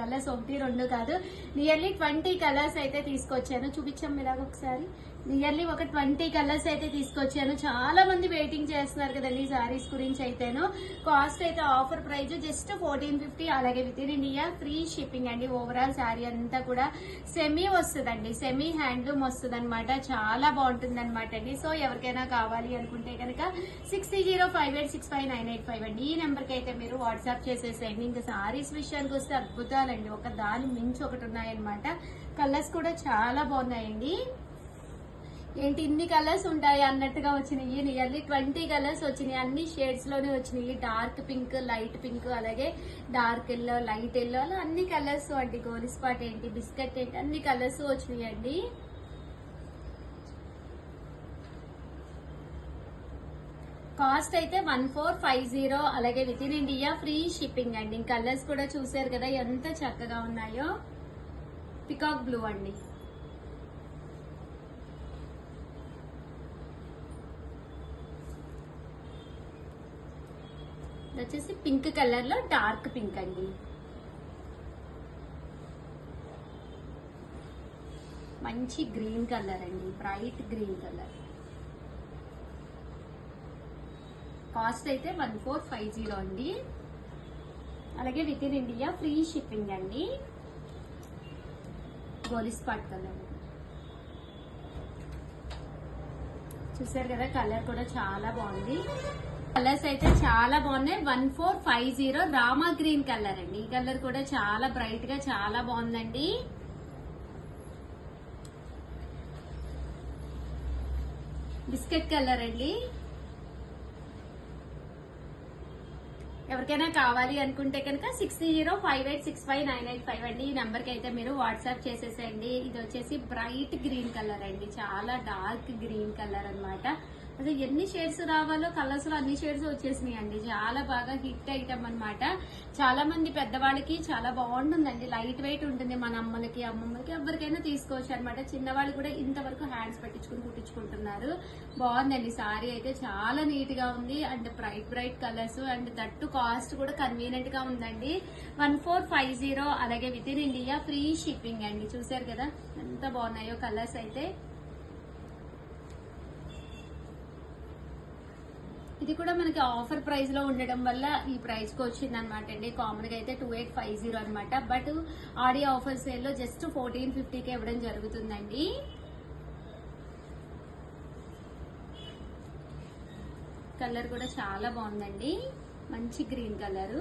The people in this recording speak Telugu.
కలర్స్, 1 2 కాదు, నియర్లీ 20 కలర్స్ అయితే తీసుకొచ్చాను. చూపించాం ఇలాగ ఒకసారి. నియర్లీ ఒక 20 కలర్స్ అయితే తీసుకొచ్చాను. చాలా మంది వెయిటింగ్ చేస్తున్నారు కదండి సారీస్ గురించి అయితేను. కాస్ట్ అయితే ఆఫర్ ప్రైస్ జస్ట్ 1450, అలాగే with in India free shipping అండి. ఓవరాల్ శారీ అంతా కూడా సెమీ వస్తుందండి, సెమీ హ్యాండ్లూమ్ వస్తుంది అనమాట. చాలా బాగుంటుంది అనమాట అండి. సో ఎవరికైనా కావాలి అనుకుంటే కనుక 6058659885 అండి. ఈ నెంబర్ కి అయితే మీరు వాట్సాప్ చేసేసేయండి. ఇంకా సారీస్ విషయానికి వస్తే అద్భుతాలండి, ఒక దాని మించి ఒకటి ఉన్నాయన్నమాట. కలర్స్ కూడా చాలా బాగున్నాయండి. ఏంటి ఇన్ని కలర్స్ ఉంటాయి అన్నట్టుగా వచ్చినాయి. నియర్లీ 20 కలర్స్ వచ్చినాయి, అన్ని షేడ్స్ లోనే వచ్చినాయి. డార్క్ పింక్, లైట్ పింక్, అలాగే డార్క్ ఎల్లో, లైట్ ఎల్లో, అలా అన్ని కలర్స్ అండి. గోలి స్పాట్ ఏంటి, బిస్కెట్ ఏంటి, అన్ని కలర్స్ వచ్చినాయి అండి. కాస్ట్ అయితే 1450, అలాగే with in India free shipping అండి. కలర్స్ కూడా చూసారు కదా ఎంత చక్కగా ఉన్నాయో. పికాక్ బ్లూ అండి, వచ్చేసి పింక్ కలర్ లో డార్క్ పింక్ అండి. మంచి గ్రీన్ కలర్ అండి, బ్రైట్ గ్రీన్ కలర్. కాస్ట్ అయితే 1450 అండి, అలాగే with in India free shipping అండి. గోలి స్పాట్ కలర్ చూసారు కదా, కలర్ కూడా చాలా బాగుంది. కలర్స్ అయితే చాలా బాగున్నాయి. 1450 రామా గ్రీన్ కలర్ అండి. ఈ కలర్ కూడా చాలా బ్రైట్ గా చాలా బాగుందండి. బిస్కెట్ కలర్ అండి. ఎవరికైనా కావాలి అనుకుంటే కనుక 6058659885 అండి. ఈ నెంబర్ కి అయితే మీరు వాట్సాప్ చేసేసేయండి. ఇది వచ్చేసి బ్రైట్ గ్రీన్ కలర్ అండి, చాలా డార్క్ గ్రీన్ కలర్ అన్నమాట. అసలు ఎన్ని షేడ్స్ రావాలో కలర్స్ లో అన్ని షేడ్స్ వచ్చేసినాయి అండి. చాలా బాగా హిట్ ఐటమ్ అన్నమాట. చాలా మంది పెద్దవాళ్ళకి చాలా బాగుంటుందండి, లైట్ వెయిట్ ఉంటుంది. మన అమ్మలకి, అమ్మమ్మలకి ఎవరికైనా తీసుకోవచ్చు అనమాట. చిన్నవాళ్ళు కూడా ఇంతవరకు హ్యాండ్స్ పెట్టించుకుని కుట్టించుకుంటున్నారు. బాగుందండి సారీ అయితే, చాలా నీట్ గా ఉంది. And bright colours, and that cost కూడా కన్వీనియంట్ గా ఉందండి. 1450, అలాగే with in India free shipping అండి. చూసారు కదా ఎంత బాగున్నాయో కలర్స్ అయితే. ఇది కూడా మనకి ఆఫర్ ప్రైస్ లో ఉండడం వల్ల ఈ ప్రైస్ కి వచ్చింది అనమాట అండి. కామన్ గా అయితే 2850 అనమాట, బట్ ఆడియో ఆఫర్ సేల్ లో జస్ట్ 1450కి ఇవ్వడం జరుగుతుందండి. కలర్ కూడా చాలా బాగుందండి, మంచి గ్రీన్ కలర్.